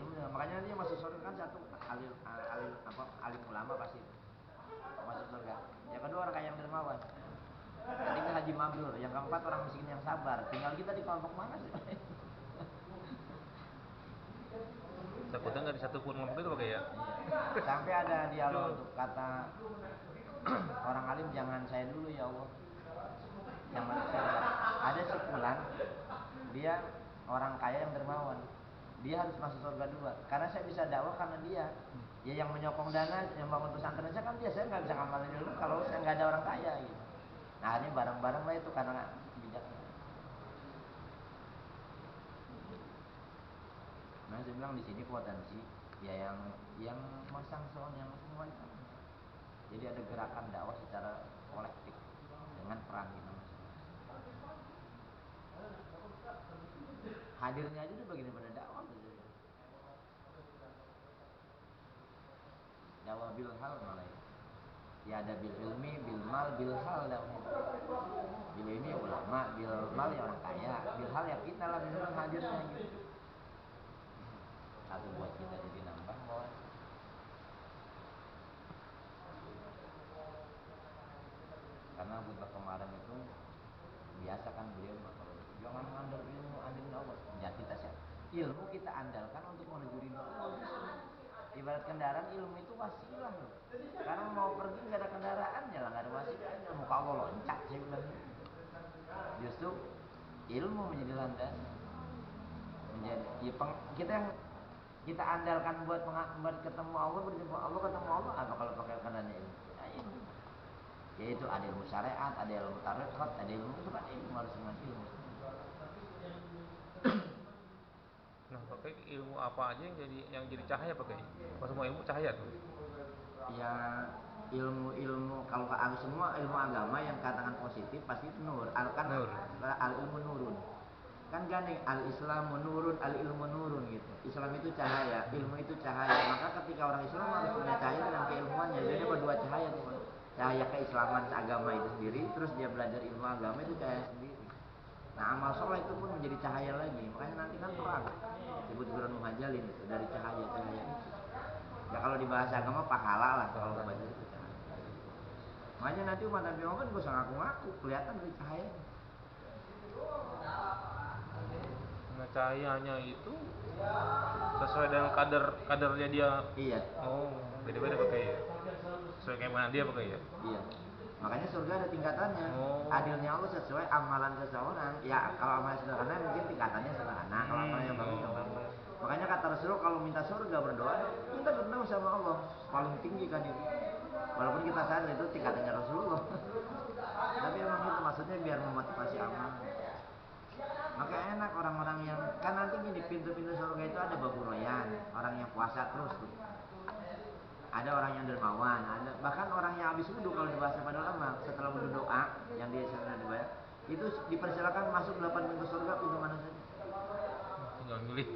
ilmunya. Makanya dia masuk surga kan satu alim ulama pasti masuk surga. Yang kedua orang kaya yang dermawan. Ketiga haji mabrur. Yang keempat orang miskin yang sabar. Tinggal kita di kelompok mana sih? Takutnya nggak di satu pun kelompok itu pakai ya. Sampai ada dialog untuk kata orang alim, jangan saya dulu ya Allah. Jangan saya. Ada sepulan dia orang kaya yang dermawan. Dia harus masuk surga duluan. Karena saya bisa dakwah karena dia. Ya yang menyokong dana, yang bangun pesantren saya kan dia. Saya nggak bisa ngamalin dulu kalau saya nggak ada orang kaya gitu. Nah ini bareng-bareng lah itu karena bijaknya. Nah saya bilang di sini potensi ya yang masang soal yang semua itu. Jadi ada gerakan dakwah secara kolektif dengan peran kita masing-masing. Hadirnya aja udah bagian daripada dakwah. Dakwah bil hal malah ya ada bil ilmi, bil mal, bil hal dakwah. Bil ilmi ulama, bil mal ya orang kaya, bil hal ya kita lah misalnya hadirnya gitu. Satu buat kita jadi nambah bahwa karena Abu Bakar kemarin itu biasa kan beliau kalau jangan mengandalkan ilmu andalin Allah. Ya kita sih ilmu kita andalkan untuk menuju ridho Allah. Ibarat kendaraan, ilmu itu wasilah loh. Sekarang mau pergi nggak ada kendaraannya lah, nggak ada wasilahnya. Muka Allah loncat saya bilang. Justru ilmu menjadi landasan. Menjadi ya, kita yang kita andalkan buat ketemu Allah, berjumpa Allah, ketemu Allah apa kalau pakai kendaraannya ilmu? Ya, ilmu. Yaitu ada ilmu syariat, ada ilmu tarekat, ada ilmu itu kan ilmu harus dengan ilmu. Nah, pakai ilmu apa aja yang jadi cahaya pakai? Pas semua ilmu cahaya tuh. Ya ilmu kalau semua ilmu agama yang katakan positif pasti itu nur. Al ilmu nurun. Kan gandeng al islamu nurun, al ilmu nurun gitu. Islam itu cahaya, ilmu itu cahaya. Maka ketika orang Islam harus punya cahaya dengan keilmuannya. Jadi ada dua cahaya tuh. Cahaya keislaman agama itu sendiri, terus dia belajar ilmu agama itu cahaya sendiri. Nah amal soleh itu pun menjadi cahaya lagi. Makanya nanti kan perang disebut Qur'an muhajalin itu dari cahaya-cahaya itu. Ya kalau di bahasa agama pahala lah kalau baca itu cahaya. Makanya nanti umat Nabi Muhammad gak usah ngaku-ngaku, kelihatan dari cahayanya. Nah cahayanya itu sesuai dengan kadarnya dia. Iya. Oh beda-beda pakai ya. Sesuai kayak mana dia pakai ya. Iya. Makanya surga ada tingkatannya. Adilnya Allah sesuai amalan seseorang. Ya kalau amalan sederhana mungkin tingkatannya sederhana. Kalau amalannya bagus ya bagus. Makanya kata Rasulullah kalau minta surga berdoa, kita berdoa sama Allah paling tinggi kan itu. Walaupun kita sadar itu tingkatannya Rasulullah. Tapi emang itu maksudnya biar memotivasi amal. Maka enak orang-orang yang kan nanti di pintu-pintu surga itu ada babu royan, orang yang puasa terus tuh. Ada orang yang dermawan, ada bahkan orang yang habis wudhu kalau dibahas pada ulama setelah wudhu doa yang dia sudah dibayar itu dipersilakan masuk 8 pintu surga pintu mana saja. Tinggal milih.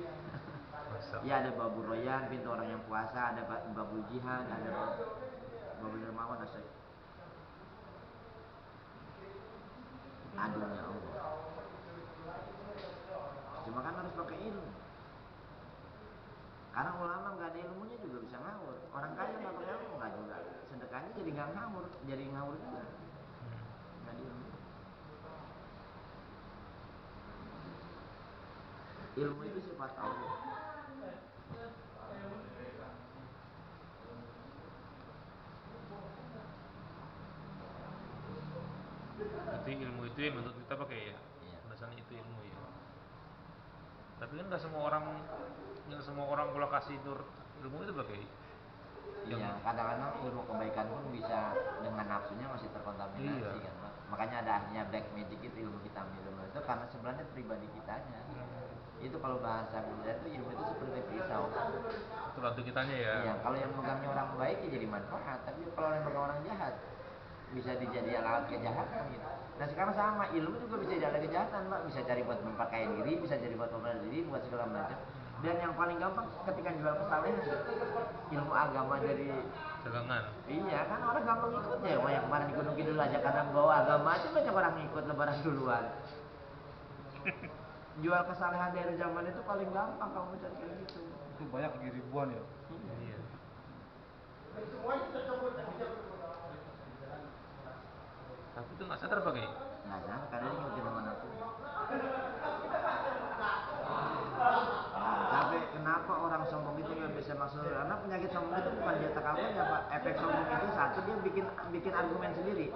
Ya ada babu royan pintu orang yang puasa, ada babu jihad, ada babu dermawan, asal. Adilnya Allah. Cuma kan harus pakai ilmu. Karena ulama nggak ada ilmunya juga bisa ngawur. Orang kaya nggak pakai ilmu nggak juga. Sedekahnya jadi nggak ngawur, jadi ngawur juga. Nggak ada ilmu. Ilmu itu sifat Allah. Itu ilmu itu yang menurut kita pakai ya. Iya. Dasarnya itu ilmu ya. Tapi kan nggak semua orang kalau kasih nur ilmu itu pakai. Iya, kadang-kadang ilmu kebaikan pun bisa dengan nafsunya masih terkontaminasi kan, Pak. Makanya ada artinya black magic itu ilmu hitam itu karena sebenarnya pribadi kitanya. Itu kalau bahasa Buddha itu ilmu itu seperti pisau. Itu ratu kitanya ya. Iya, kalau yang megangnya orang baik ya jadi manfaat, tapi kalau yang megang orang jahat bisa dijadikan alat kejahatan gitu. Nah sekarang sama ilmu juga bisa jadi alat kejahatan, Pak. Bisa cari buat memperkaya diri, bisa jadi buat memperkaya diri, buat segala macam. Dan yang paling gampang ketika jual kesalahan ilmu agama dari dagangan. Iya kan orang gampang ikut ya. Yang kemarin di Gunung Kidul aja karena bawa agama aja banyak orang ikut lebaran duluan. Jual kesalahan dari zaman itu paling gampang kamu cari kayak gitu. Itu banyak lagi ribuan ya. Iya. Tapi itu nggak sadar pakai. Nggak sadar karena dia ngikutin sama nafsu. Tapi kenapa orang sombong itu nggak bisa masuk? Karena penyakit sombong itu bukan dia takabur ya Pak. Efek sombong itu satu, dia bikin argumen sendiri.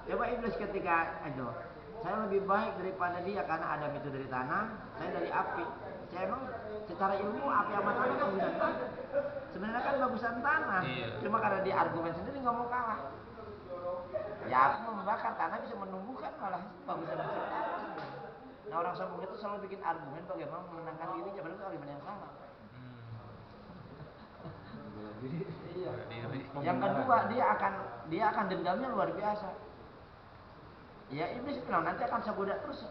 Coba iblis ketika aduh, saya lebih baik daripada dia karena Adam itu dari tanah, saya dari api. Saya emang secara ilmu api sama tanah bagusan tanah. Sebenarnya kan bagusan tanah. Iya. Cuma karena dia argumen sendiri nggak mau kalah. Ya api membakar, tanah bisa menumbuhkan malah bagusan tanah. Nah orang sombong itu selalu bikin argumen bagaimana memenangkan dirinya, padahal itu argumen yang salah. Iya. Yang kedua dia akan dendamnya luar biasa. Ya iblis bilang nanti akan saya goda terus.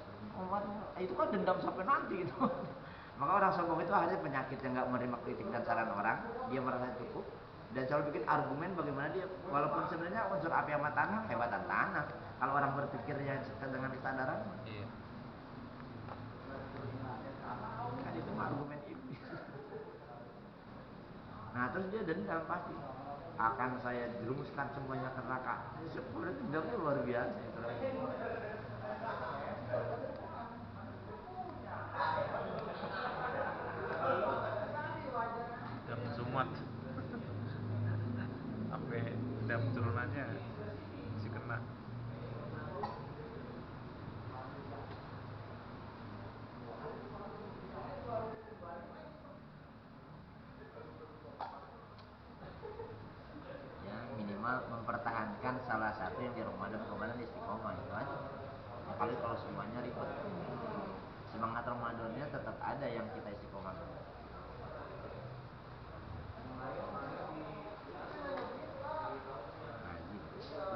Itu kan dendam sampai nanti gitu. Maka orang sombong itu akhirnya penyakit yang nggak menerima kritik dan saran orang. Dia merasa cukup dan selalu bikin argumen bagaimana dia, walaupun sebenarnya unsur api sama tanah hebatan tanah. Kalau orang berpikirnya dengan kesadaran. Iya. Kan itu argumen iblis. Nah terus dia dendam pasti akan saya jerumuskan semuanya ke neraka. Sebenarnya dendamnya luar biasa. Dendam sumat. Sampai dendam turunannya masih kena. Mempertahankan salah satu yang di Ramadan kemarin istiqomah itu aja. Ya kali kalau semuanya ribet, semangat Ramadannya tetap ada yang kita istiqomah. Ngaji,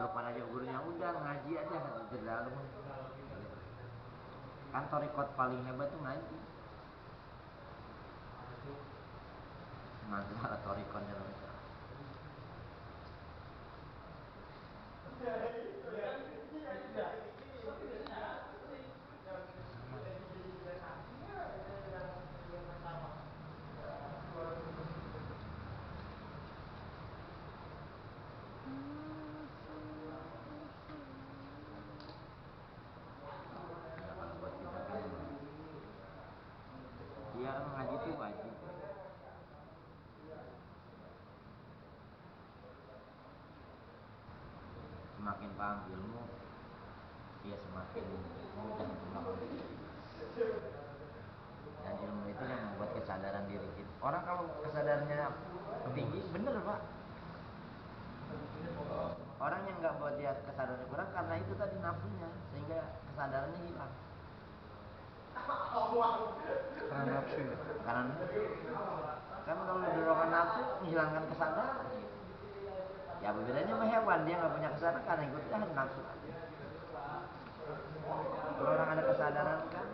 lupa aja gurunya udah ngaji aja di dalam. Kan thariqat paling hebat tuh ngaji. Masalah thariqatnya loh. Iya ngaji itu wajib. Semakin paham ilmu, dia semakin mudah memahami. Dan ilmu itu yang membuat kesadaran diri kita. Orang kalau kesadarannya tinggi, bener Pak. Orang yang nggak buat dia kesadaran kurang karena itu tadi nafsunya, sehingga kesadarannya hilang. Karena nafsu ya. Karena kan kalau dorongan nafsu menghilangkan kesadaran. Ya bedanya sama hewan, dia nggak punya kesadaran karena ikutnya nafsu. Kalau orang ada kesadaran kan,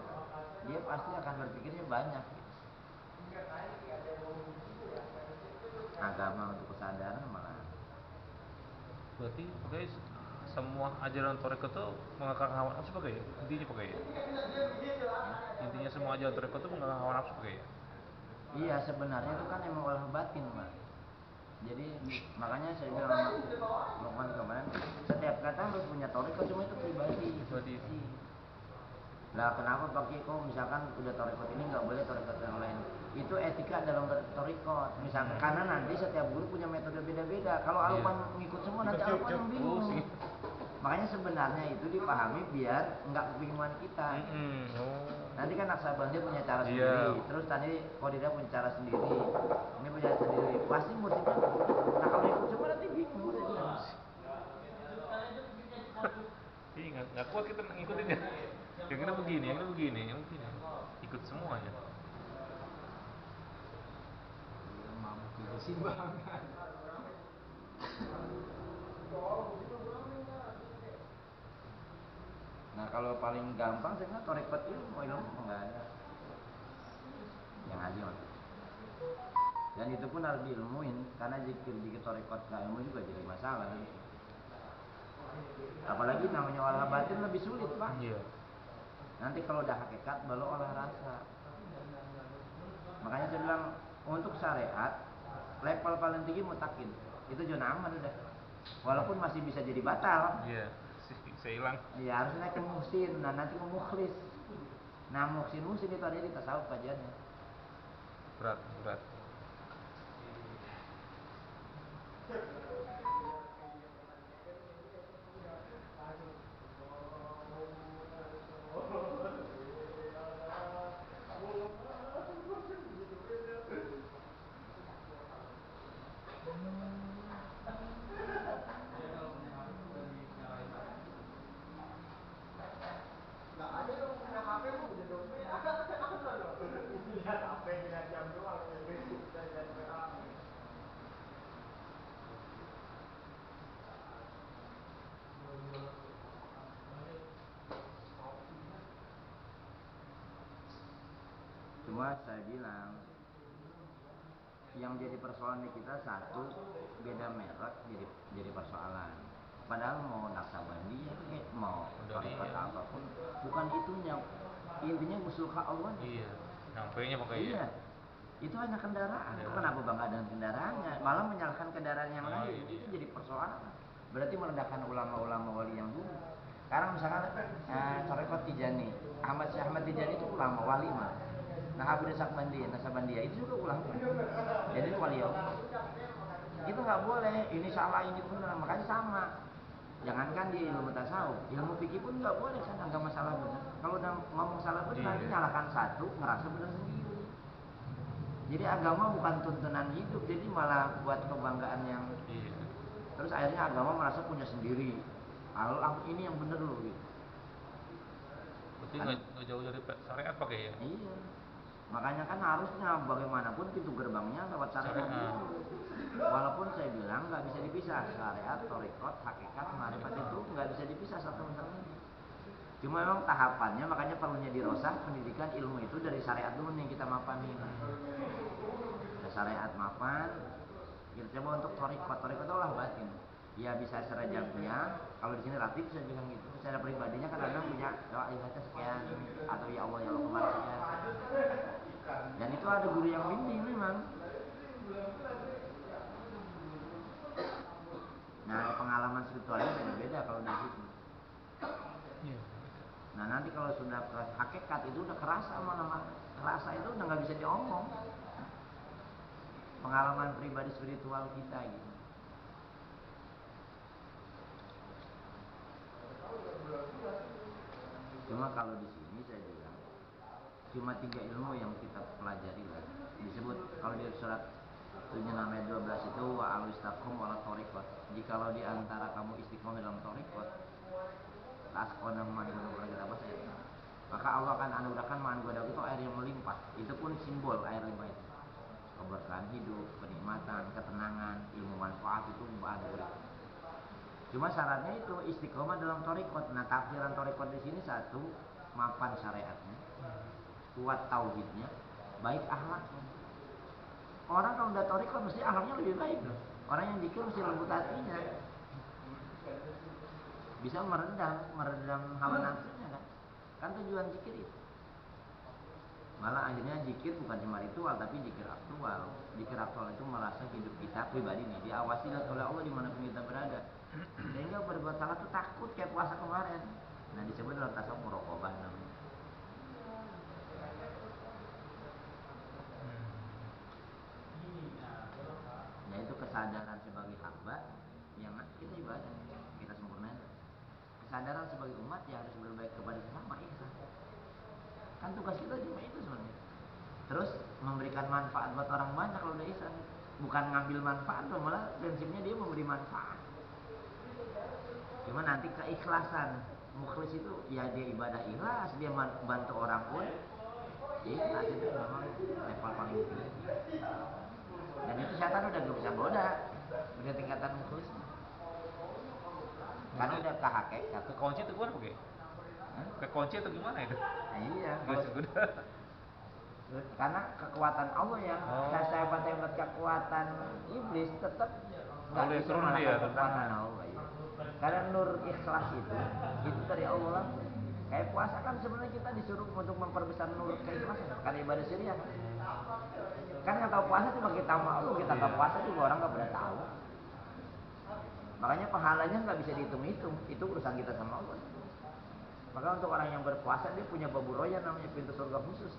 dia pasti akan berpikirnya banyak. Agama untuk kesadaran malah. Berarti guys, semua ajaran Toriko itu mengakar hawa nafsu pakai ya? Intinya pakai ya? Intinya semua ajaran Toriko itu mengakar hawa nafsu pakai ya? Iya sebenarnya itu kan emang olah batin Pak. Jadi makanya saya bilang sama Lukman kemarin, setiap kata harus punya Toriko, cuma itu pribadi. Lah kenapa pakai kok misalkan udah torikot ini nggak boleh torikot yang lain? Itu etika dalam torikot. Misalkan karena nanti setiap guru punya metode beda-beda. Kalau Alwan ngikut semua nanti Alwan yang bingung. Makanya sebenarnya itu dipahami biar nggak kebingungan kita. Nanti kan Naksaband dia punya cara sendiri. Terus tadi Kodida punya cara sendiri. Ini punya cara sendiri. Pasti muridnya. Nah kalau ikut semua nanti bingung. Iya nggak kuat kita ngikutinnya. Yang ini begini, yang ini begini, yang begini. Ikut semuanya. Mabuk keseimbangan. Nah kalau paling gampang saya bilang torikot ilmu nggak ada yang ngaji mas. Dan itu pun harus diilmuin karena jikir torikot nggak ilmu juga jadi masalah. Apalagi namanya olah batin lebih sulit Pak. Iya. Nanti kalau udah hakikat baru olah rasa. Makanya saya bilang Untuk syariat level paling tinggi mutakin. Itu zona aman udah. Walaupun masih bisa jadi batal. Iya, bisa hilang. Iya, harus naik ke muhsin, nah nanti ke mukhlis. Nah, muhsin itu ada di tasawuf kajiannya. Berat. Cuma saya bilang yang jadi persoalan di kita satu, beda merek jadi persoalan. Padahal mau Naksabandia kayak mau tarekat apapun bukan itunya, intinya musuh Allah. Iya, nyampainya pakai iya. Itu hanya kendaraan. Itu kenapa bangga dengan kendaraannya, malah menyalahkan kendaraan yang lain. Itu jadi persoalan. Berarti merendahkan ulama-ulama wali yang dulu. Sekarang misalkan tarekat Tijani, Ahmad Tijani itu ulama wali mah. Nah, Abu Naksabandia itu juga ulama. Jadi itu wali Allah. Itu nggak boleh. Ini salah, ini benar. Makanya sama. Jangankan di ilmu tasawuf, ilmu fikih pun nggak boleh kan, nggak masalah benar. Kalau udah ngomong salah benar, nanti nyalakan satu, ngerasa benar sendiri. Jadi agama bukan tuntunan hidup, jadi malah buat kebanggaan yang. Terus akhirnya agama merasa punya sendiri. Kalau ini yang benar loh gitu. Berarti nggak jauh dari syariat pakai ya? Iya. Makanya kan harusnya bagaimanapun pintu gerbangnya lewat syariat. Walaupun saya bilang nggak bisa dipisah syariat, thariqat, hakikat, marifat itu nggak bisa dipisah satu sama lain. Cuma memang tahapannya, makanya perlunya dirosah pendidikan ilmu itu dari syariat dulu nih kita mapanin. Dari syariat mapan, kita coba untuk thariqat itu olah batin. Ya bisa secara jamiah, kalau di sini Latif saya bilang gitu. Secara pribadinya kan ada punya doa ibadah sekian atau ya Allah kemarin sekian. Dan itu ada guru yang bimbing memang. Nah, pengalaman spiritualnya beda-beda kalau di situ. Nah, nanti kalau sudah ke hakikat itu udah kerasa mana-mana. Kerasa itu udah nggak bisa diomong. Pengalaman pribadi spiritual kita gitu. Cuma kalau di sini saya bilang cuma 3 ilmu yang kita pelajari lah. Disebut kalau di surat 7-12 itu wa al-istiqom wa al-thariqat. Jikalau di antara kamu istiqomah dalam thariqat, asqona man apa saya. Maka Allah akan anugerahkan man itu air yang melimpah. Itu pun simbol air limpah itu. Keberkahan hidup, kenikmatan, ketenangan, ilmu manfaat itu ada. Cuma syaratnya itu istiqomah dalam thariqat. Nah, tafsiran thariqat di sini satu, mapan syariatnya, kuat tauhidnya, baik akhlaknya. Orang kalau udah thariqat mesti akhlaknya lebih baik loh. Orang yang zikir mesti lembut hatinya. Bisa meredam hawa nafsunya kan. Kan tujuan zikir itu. Malah akhirnya zikir bukan cuma ritual tapi zikir aktual. Zikir aktual itu merasa hidup kita pribadi nih diawasi oleh Allah dimanapun kita berada. Sehingga berbuat salah itu takut kayak puasa kemarin. Nah, disebut dalam tasawuf muraqabah namanya. Nah, itu kesadaran sebagai hamba yang kita ibadah, kita sempurnakan. Kesadaran sebagai umat yang harus berbaik kepada sesama ihsan. Kan tugas kita cuma itu sebenarnya. Terus memberikan manfaat buat orang banyak kalau udah ihsan. Bukan ngambil manfaat, malah prinsipnya dia memberi manfaat. Cuma nanti keikhlasan mukhlis itu ya dia ibadah ikhlas, dia bantu orang pun ya ikhlas, itu memang level paling tinggi. Dan itu setan udah gak bisa goda, udah tingkatan mukhlis. Karena udah ke hakikat. Kekunci itu gimana pakai? Kekunci atau gimana itu? Nah, iya. Karena kekuatan Allah yang saya hebat kekuatan iblis tetap nggak bisa mengalahkan kekuatan Allah. Ya. Karena nur ikhlas itu dari Allah langsung. Kayak puasa kan sebenarnya kita disuruh untuk memperbesar nur keikhlasan. Karena ibadah syariah kan. Kan yang tahu puasa cuma kita malu, kita tahu puasa juga orang nggak pernah tahu. Makanya pahalanya nggak bisa dihitung-hitung. Itu urusan kita sama Allah. Maka untuk orang yang berpuasa dia punya babu royan namanya pintu surga khusus.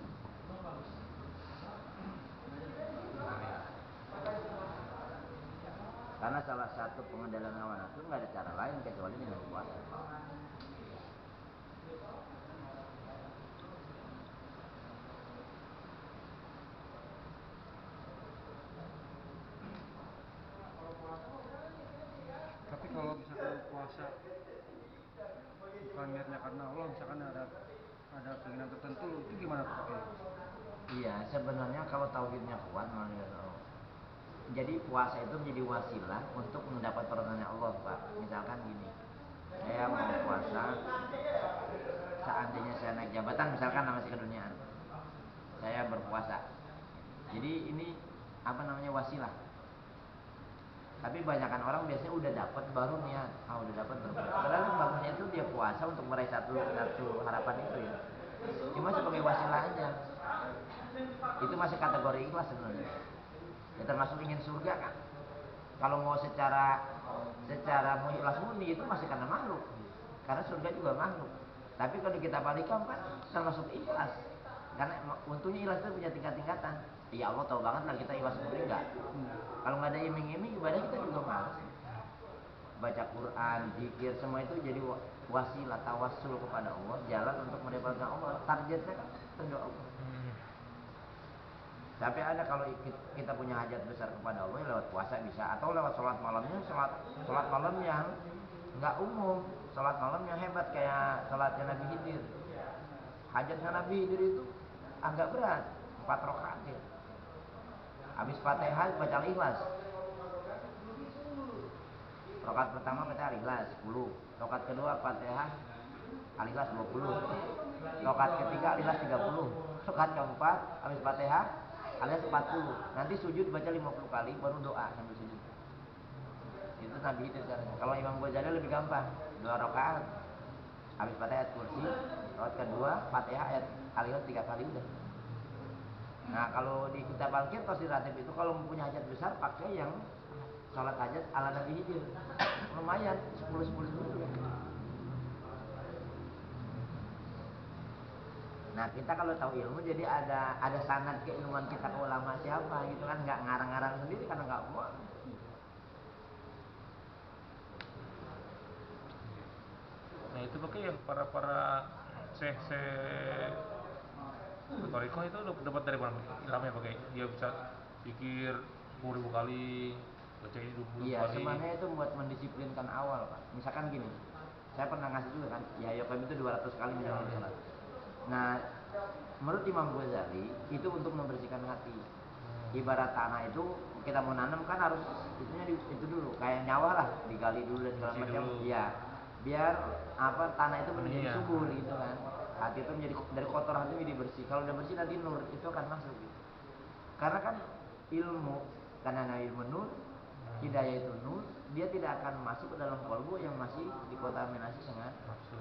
Karena salah satu pengendalian hawa nafsu nggak ada cara lain kecuali dengan puasa. Tapi kalau misalkan puasa bukan niatnya karena Allah, misalkan ada keinginan tertentu, itu gimana Pak? Iya, sebenarnya kalau tauhidnya kuat menurut Allah. Jadi puasa itu menjadi wasilah untuk mendapat pertolongan Allah, Pak. Misalkan gini, saya mau puasa, seandainya saya naik jabatan, misalkan masih keduniaan, saya berpuasa. Jadi ini apa namanya wasilah. Tapi kebanyakan orang biasanya udah dapat baru niat, udah dapat berpuasa. Padahal yang bagusnya itu dia puasa untuk meraih satu harapan itu ya. Cuma sebagai wasilah aja. Itu masih kategori ikhlas sebenarnya. Ya termasuk ingin surga kan. Kalau mau secara mau ikhlas murni itu masih karena makhluk. Karena surga juga makhluk. Tapi kalau kita balikan kan termasuk ikhlas. Karena untungnya ikhlas itu punya tingkat-tingkatan. Ya Allah tahu banget lah kita ikhlas murni enggak. Kalau nggak ada iming-iming ibadah kita juga malas. Baca Quran, zikir, semua itu jadi wasilah tawassul kepada Allah, jalan untuk mendapatkan Allah. Targetnya kan ridho Allah. Tapi ada kalau kita punya hajat besar kepada Allah ya lewat puasa bisa, atau lewat sholat malamnya, sholat malam yang nggak umum, sholat malam yang hebat kayak sholatnya Nabi Khidir. Hajatnya Nabi Khidir itu agak berat, 4 rakaat ya. Habis Fatihah baca Al-Ikhlas. Rakaat pertama baca Al-Ikhlas 10, rakaat kedua Fatihah Al-Ikhlas 20, rakaat ketiga Al-Ikhlas 30, rakaat keempat habis Fatihah Al-Ikhlas 40. Nanti sujud baca 50 kali baru doa sambil sujud. Itu Nabi itu caranya. Kalau Imam Ghazali lebih gampang, 2 rakaat habis Fatihah ayat kursi, rakaat kedua Fatihah ayat Al-Ikhlas 3 kali udah. Nah kalau di kitab Al-Qir pasti ratib itu kalau mempunyai hajat besar pakai yang sholat hajat ala Nabi Khidir. Lumayan 10 dulu. Nah kita kalau tahu ilmu jadi ada sanad keilmuan kita ke ulama siapa gitu kan, nggak ngarang-ngarang sendiri karena nggak mau. Nah itu pakai yang para syekh Toriko itu dapat dari mana ilhamnya pakai dia bisa pikir 10.000 kali, baca ini 20 Iya, kali. sebenarnya itu buat mendisiplinkan awal Pak. Misalkan gini, saya pernah ngasih juga kan, ya Yaqub itu 200 kali menjalankan sholat. Nah menurut Imam Ghazali itu untuk membersihkan hati. Ibarat tanah itu kita mau nanam kan harus itu dulu kayak nyawa lah, digali dulu dan segala macam. Iya, biar apa tanah itu menjadi subur gitu kan. Hati itu menjadi dari kotor hati menjadi bersih. Kalau udah bersih nanti nur itu akan masuk gitu. Karena kan ilmu, karena ilmu nur, hidayah itu nur, dia tidak akan masuk ke dalam kolbu yang masih dikontaminasi dengan nafsu.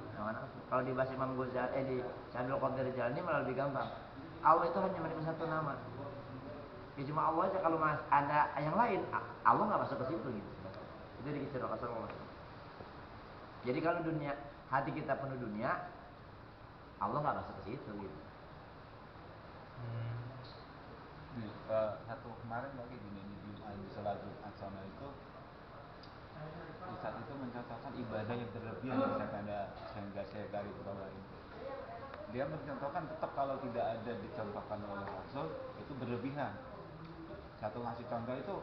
Kalau di bahasa Imam Ghazali di Syaikhul Qadir Jalani malah lebih gampang. Allah itu hanya memiliki satu nama. Ya cuma Allah aja, kalau ada yang lain Allah nggak masuk ke situ gitu. Itu dikisir Rasulullah. Jadi kalau dunia hati kita penuh dunia, Allah nggak masuk ke situ gitu. Nih, satu kemarin lagi di sholat Jumat sana itu Ustaz itu mencontohkan ibadah yang berlebihan, misalkan ada sehingga saya garis bawahi. Dia mencontohkan tetap kalau tidak ada dicontohkan oleh Rasul itu berlebihan. Satu ngasih contoh itu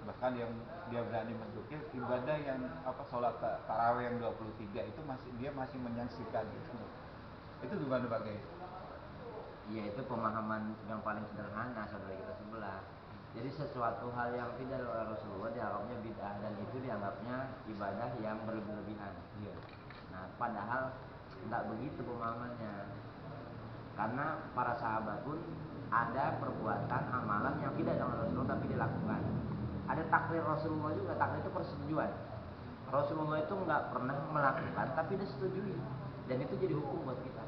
bahkan yang dia berani mendukir ibadah yang sholat tarawih yang 23 itu dia masih menyaksikan itu. Itu gimana Pak Kiai? Ya itu pemahaman yang paling sederhana saudara kita sebelah. Jadi sesuatu hal yang tidak oleh Rasulullah dianggapnya bid'ah dan itu dianggapnya ibadah yang berlebihan. Iya. Nah padahal tidak begitu pemahamannya. Karena para sahabat pun ada perbuatan amalan yang tidak dengan Rasulullah tapi dilakukan. Ada takrir Rasulullah juga, takrir itu persetujuan. Rasulullah itu nggak pernah melakukan tapi disetujui. dan itu jadi hukum buat kita.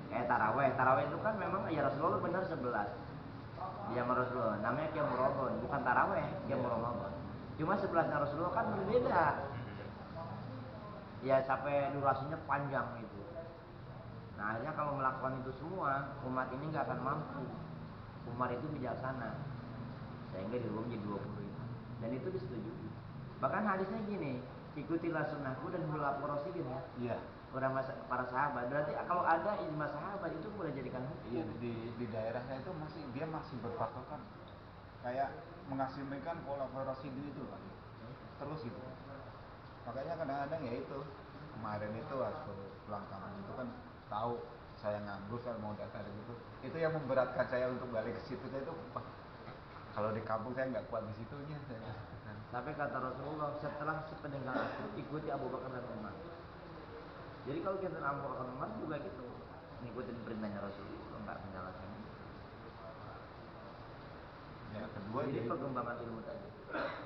Kayak taraweh itu kan memang ya Rasulullah benar 11 di zaman Rasulullah, namanya Qiyamul Ramadan, bukan taraweh, Qiyamul Ramadan. Cuma 11-nya Rasulullah kan berbeda. Ya sampai durasinya panjang itu. Nah akhirnya kalau melakukan itu semua, umat ini nggak akan mampu. Umar itu bijaksana, sehingga dirubah menjadi 20 itu. Dan itu disetujui. Bahkan hadisnya gini, ikutilah sunnahku dan hulaku rasyidin ya. Iya. Para sahabat. Berarti kalau ada ijma sahabat itu boleh jadikan hukum. Iya, di daerahnya itu dia masih berpatokan kayak mengasimikan kolaborasi itu kan. Terus gitu. Makanya kadang-kadang ya itu kemarin itu waktu pulang kampung itu kan tahu saya nganggur kalau mau daftar gitu. Itu yang memberatkan saya untuk balik ke situ itu. Kalau di kampung saya nggak kuat di situnya. Sampai kata Rasulullah, setelah sepeninggal aku ikuti Abu Bakar dan Umar. Jadi kalau kita Abu Bakar dan Umar juga gitu, ngikutin perintahnya Rasulullah, nggak menyalahkan. Ya, kedua jadi perkembangan ilmu tadi.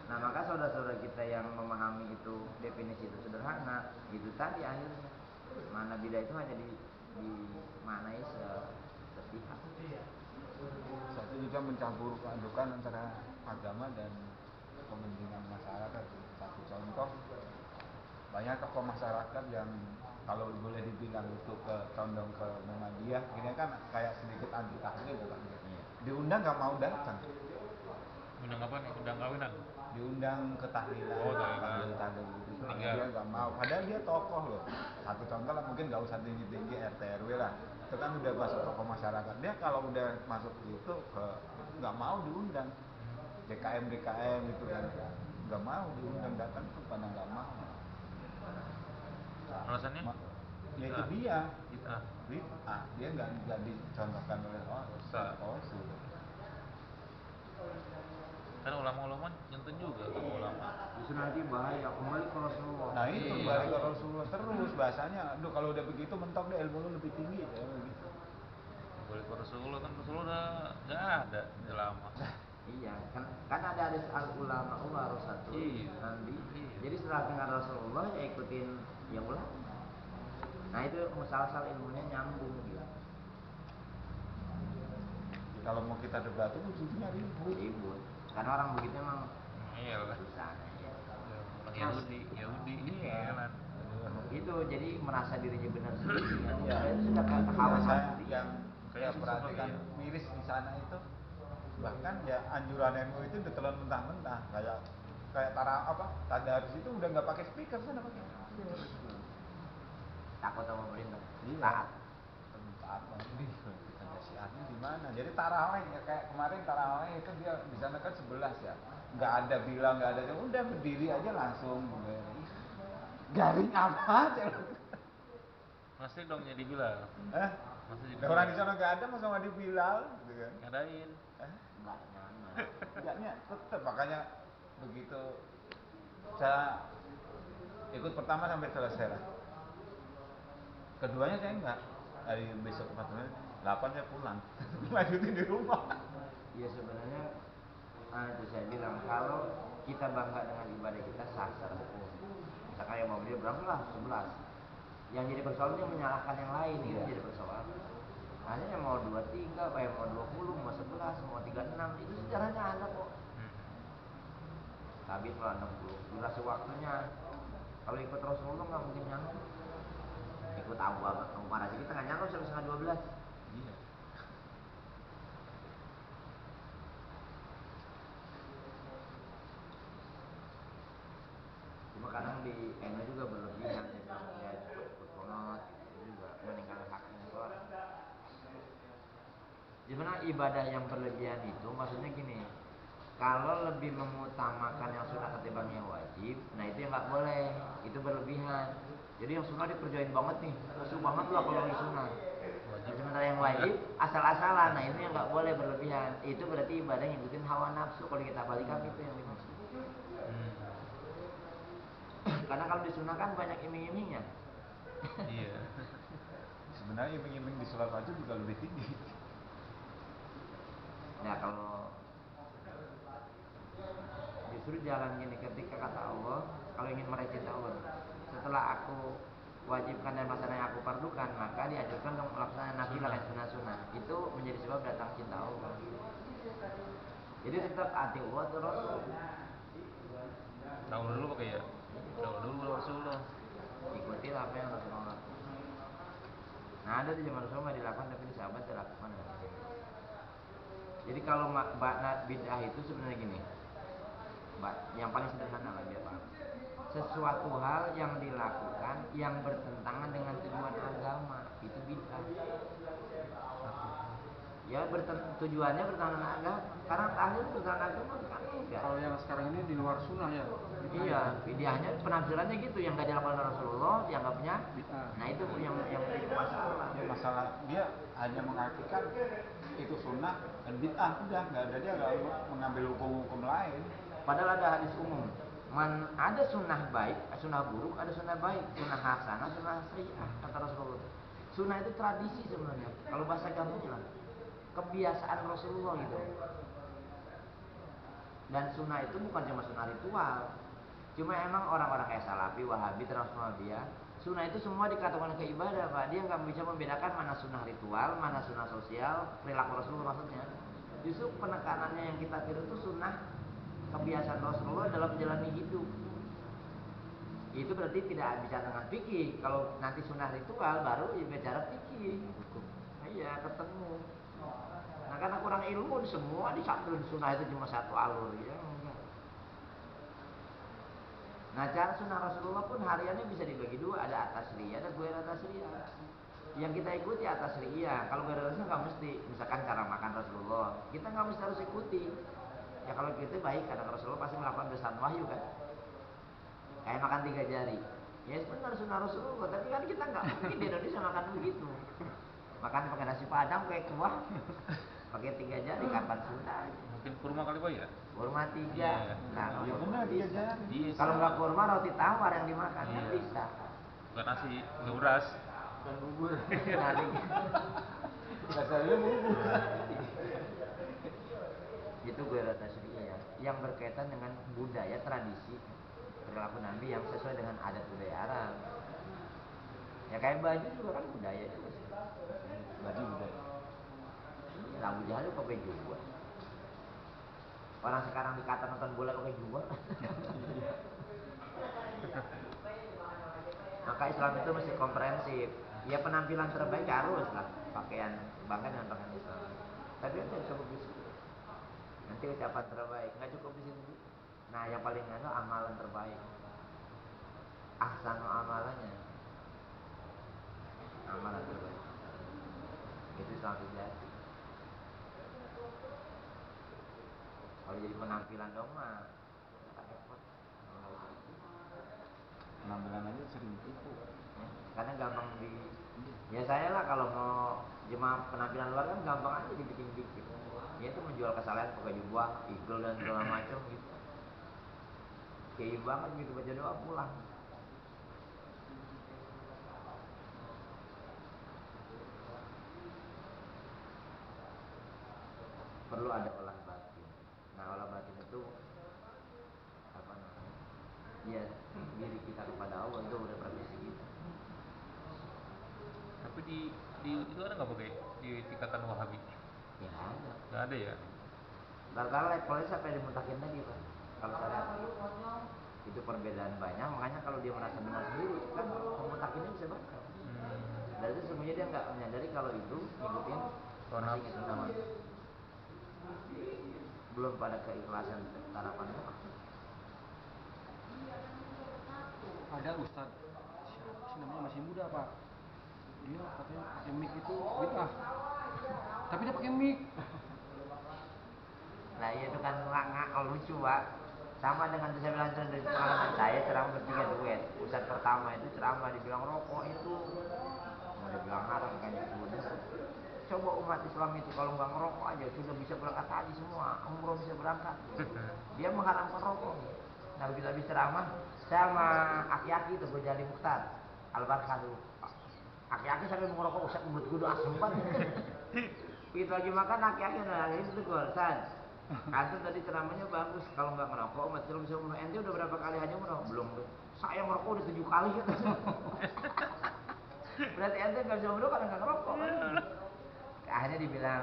Nah maka saudara-saudara kita yang memahami itu definisi itu sederhana, itu tadi akhirnya mana bidah itu hanya dimaknai sepihak. Satu juga mencampur keadukan antara agama dan kepentingan masyarakat. Satu contoh, banyak tokoh masyarakat yang kalau boleh dibilang itu condong ke Muhammadiyah, ini kan kayak sedikit anti tahlil kan. Diundang nggak mau datang. Undang apa nih? Undang kawinan? Diundang ke tahlilan, Oh, tahlil gitu. Dia nggak mau. Padahal dia tokoh loh. Satu contoh lah, mungkin nggak usah tinggi-tinggi RT RW lah. Itu kan udah masuk tokoh masyarakat. Dia kalau udah masuk itu nggak mau diundang. DKM gitu kan, nggak mau diundang, datang tuh pada nggak mau. Alasannya? Ya itu dia. Bid'ah. Dia nggak dicontohkan oleh Rasul. Kan ulama-ulama nyentuh juga ke ulama. Justru nanti bahaya kembali ke Rasulullah. Nah itu balik ke Rasulullah terus bahasanya. Aduh kalau udah begitu mentok deh, ilmu lu lebih tinggi ya gitu. Balik ke Rasulullah kan Rasulullah udah nggak ada udah lama. Iya, kan ada hadis al ulama warasatu nabi. Jadi setelah dengar Rasulullah ya ikutin yang ulama. Nah itu musalsal ilmunya nyambung gitu. Kalau mau kita debat itu ujungnya ribut. Karena orang begitu emang Iya lah. susah ya. Orang Yahudi Iya. Itu jadi merasa dirinya benar sendiri. Iya. Itu sudah kawan Saya yang saya perhatikan miris di sana itu, bahkan ya anjuran NU itu ditelan mentah-mentah kayak tadarus itu udah nggak pakai speaker sana pakai. Takut sama pemerintah. Iya. Taat banget kita kasih arti di mana? Jadi tarawih ya kayak kemarin tarawih itu dia di sana kan 11 ya. Nggak ada bilang, nggak ada, udah berdiri aja langsung. Garing amat ya. Masih dong jadi Bilal. Masih jadi Orang di sana nggak ada, masa nggak di Bilal? Gitu kan? ngadain. Enggaknya. Tetap makanya begitu saya ikut pertama sampai selesai lah. Keduanya saya enggak. Hari besok 8 saya pulang. Lanjutin di rumah. Ya sebenarnya itu saya bilang kalau kita bangga dengan ibadah kita sah secara hukum. Misalkan yang mau dia berapa lah 11. Yang jadi persoalan yang menyalahkan yang lain itu jadi persoalan. Hanya yang mau 23, mau 20, mau 11, mau 36 itu sejarahnya ada kok. Sabit lah 60. Durasi waktunya kalau ikut Rasulullah nggak mungkin nyangkut. Ikut Abu Bakar aja kita nggak nyangkut sampai setengah 12. Iya. Cuma kadang di NU juga berlebihan ya berkomat itu juga meninggalkan haknya sholat. Sebenarnya ibadah yang berlebihan itu maksudnya gini, kalau lebih mengutamakan yang sunnah ketimbang yang wajib, nah itu yang nggak boleh, itu berlebihan. Jadi yang sunnah dikerjain banget nih, khusyuk banget lah kalau yang sunnah. Sementara yang wajib asal-asalan, nah itu yang nggak boleh berlebihan. Itu berarti ibadah yang ngikutin hawa nafsu. Kalau kita balikan itu yang dimaksud. Karena kalau di sunnah kan banyak iming-imingnya. Iya. Sebenarnya iming-iming di sholat wajib juga lebih tinggi. Nah kalau justru jalan gini ketika kata Allah, kalau ingin meraih cinta Allah, setelah aku wajibkan dan melaksanakan yang aku fardukan, maka diajarkan untuk melaksanakan nafilah dan sunnah-sunnah. Itu menjadi sebab datang cinta Allah. Jadi tetap hati Allah atau Rasul. Tahu dulu pakai ya. Tahu dulu Rasulullah. Ikuti apa yang Rasulullah lakukan. Nah ada di zaman Rasulullah dilakukan tapi di sahabat dilakukan. Jadi kalau bid'ah itu sebenarnya gini, yang paling sederhana lah biar paham. Sesuatu hal yang dilakukan yang bertentangan dengan tujuan agama itu bid'ah. Ya tujuannya bertentangan dengan agama. Karena tahlil bertentangan agama kan enggak. Kalau yang sekarang ini di luar sunnah ya. Iya, bid'ahnya penafsirannya gitu, yang nggak dilakukan oleh Rasulullah dianggapnya Bid'ah. Nah itu yang menjadi masalah. Dia masalah dia hanya mengartikan itu sunnah dan bid'ah, udah nggak ada, dia nggak mengambil hukum-hukum lain. Padahal ada hadis umum. Ada sunnah baik, sunnah buruk, ada sunnah baik, sunnah hasanah, sunnah sayyi'ah kata Rasulullah. Sunnah itu tradisi sebenarnya. Kalau bahasa gampangnya lah, kebiasaan Rasulullah gitu. Dan sunnah itu bukan cuma sunnah ritual. Cuma emang orang-orang kayak Salafi, Wahabi, Transmuhabiyah, sunnah itu semua dikatakan ke ibadah, Pak. Dia nggak bisa membedakan mana sunnah ritual, mana sunnah sosial, perilaku Rasulullah maksudnya. Justru penekanannya yang kita tiru itu sunnah kebiasaan Rasulullah dalam menjalani hidup. Itu berarti tidak bicara dengan fikih. Kalau nanti sunnah ritual baru bicara fikih. Iya, ketemu. Nah karena kurang ilmu semua disatuin sunnah itu cuma satu alur ya. Nah cara sunnah Rasulullah pun hariannya bisa dibagi dua, ada atas ria, ada guer atas ria. Yang kita ikuti atas ria, kalau guer atasnya nggak mesti, misalkan cara makan Rasulullah, kita nggak mesti harus ikuti. Ya kalau gitu baik, karena Rasulullah pasti melakukan besan wahyu kan, kayak makan 3 jari. Ya benar sunnah Rasulullah, tapi kan kita nggak mungkin di Indonesia makan begitu. Makan pakai nasi padang, pakai kuah, pakai 3 jari, kapan sunnah? Mungkin kurma kali Pak ya? Kurma 3. Iya. Nah, Ya benar, 3 jari. kalau nggak kurma roti tawar yang dimakan kan Iya. bisa. Bukan nasi, bukan beras. Dan bubur. Nah, Dasarnya bubur. itu gue rata ya, yang berkaitan dengan budaya tradisi perilaku Nabi yang sesuai dengan adat budaya Arab. Ya kayak baju juga kan budaya juga sih. Baju udah. Iya, Abu Jahal itu pakai jubah. Orang sekarang dikata nonton bola pakai jubah. Maka Islam itu mesti komprehensif. Ya penampilan terbaik harus lah pakaian, bangga dengan pakaian Islam. Tapi kan cukup di situ. Nanti ucapan terbaik nggak cukup di situ. Nah yang paling itu amalan terbaik. Ahsanu amalannya. Amalan terbaik. Itu Islam sejati. Kalau jadi penampilan dong mah repot. Penampilan aja sering tipu. Ya, karena gampang ya saya lah kalau mau jemaah penampilan luar kan gampang aja dibikin-bikin. Ya itu menjual kesalahan pakai jubah, eagle dan segala macam gitu. Kayak banget gitu baca doa pulang. Perlu ada olah batin. Nah olah batin itu apa namanya? Ya diri kita kepada Allah itu udah profesi kita. Tapi di itu ada nggak pakai di tingkatan Wahabi? Ya ada. Nggak ada ya? Barangkali levelnya sampai dimutakin lagi Pak. Kalau saya itu perbedaan banyak, makanya kalau dia merasa benar sendiri kan pemutakinnya bisa banyak. Dan itu semuanya dia nggak menyadari kalau itu ngikutin Nafsu. gitu nama. Belum pada keikhlasan harapan doa. Ada ustad siapa sih namanya, masih muda Pak, dia katanya pakai mic itu bid'ah, tapi dia pakai mic. Nah iya itu kan kalau lucu Pak. Sama dengan saya bilang dari pengalaman saya ceramah bertiga duet. Ustaz pertama itu ceramah dibilang rokok itu mau dibilang haram kan itu. Coba umat Islam itu kalau nggak ngerokok aja sudah bisa berangkat haji semua, umroh bisa berangkat. Dia mengharamkan rokok. Nah begitu habis ceramah, saya sama aki-aki itu Gojali Mukhtar Al-Barkah dulu. Aki-aki sampai mau ngerokok, Ustaz mulut gue udah asem banget. Begitu lagi makan aki-aki nangis itu gue, Ustaz. Antum tadi ceramahnya bagus, kalau nggak ngerokok umat Islam bisa umroh. Ente udah berapa kali haji umroh? Belum. Saya ngerokok udah 7 kali. Berarti ente nggak bisa wudhu karena nggak ngerokok kan? Akhirnya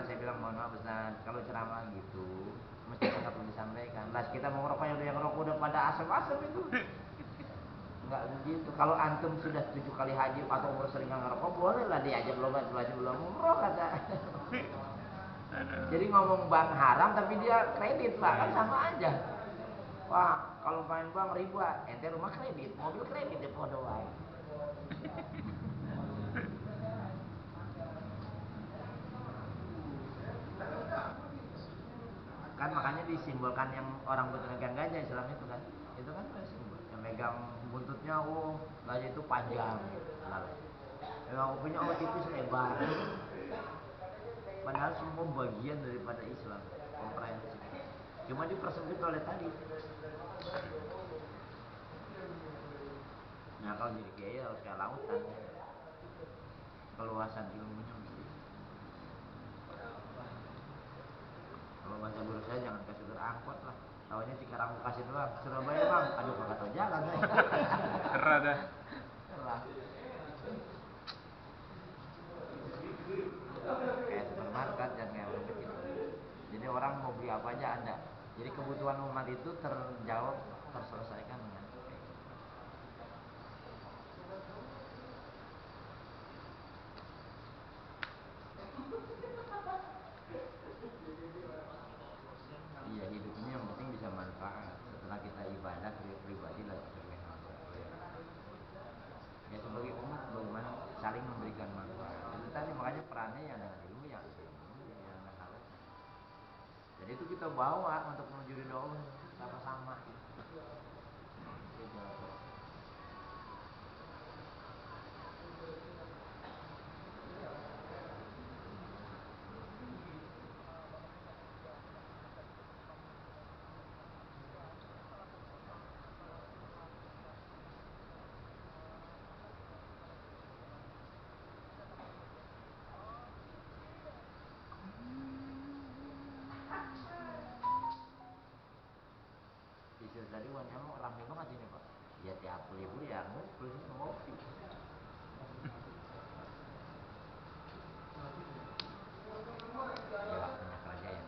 saya bilang mohon maaf Ustaz, kalau ceramah gitu mesti tetap disampaikan. Lah kita mau ngerokok yang ngerokok udah pada asap-asap itu. Enggak begitu. Kalau antum sudah 7 kali haji atau umur sering nggak ngerokok, boleh lah dia aja belum umroh kata. Jadi ngomong bank haram tapi dia kredit Pak, kan sama aja. Wah, kalau main bank riba, ente rumah kredit, mobil kredit ya podo wae. Kan makanya disimbolkan yang orang megang gajah Islam itu kan simbol yang megang buntutnya gajah itu panjang lalu yang punya tipis lebar padahal semua bagian daripada Islam komprehensif cuma dipersempit oleh tadi. Nah kalau jadi kiai harus kayak lautan keluasan ilmunya mesti. Kalau bahasa guru saya jangan kasih angkot lah. Taunya Cikarang Bekasi doang. Surabaya bang, aduh kagak tahu jalan saya. Cerah dah. Cerah. Kayak supermarket dan kayak warung kecil. Jadi orang mau beli apa aja ada. Jadi kebutuhan umat itu terjawab, terselesaikan dengan iya hidup ini yang penting bisa manfaat. Setelah kita ibadah pribadi lah ya sebagai umat bagaimana saling memberikan manfaat. Itu tadi makanya perannya yang dengan ilmu yang harus. Jadi itu kita bawa untuk menuju ridho Allah sama-sama. Tadi wannya mau rame banget ini Pak. Ya tiap libur ya ngumpul ngopi. Ya waktunya kerja yang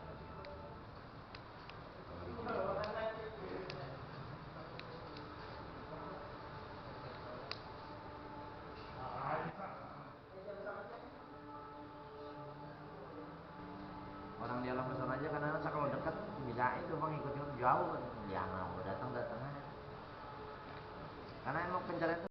orang di alam besar aja kadang-kadang kalau dekat bisa itu bang ikutin jauh kan. Ya mau datang aja. Karena emang pencarian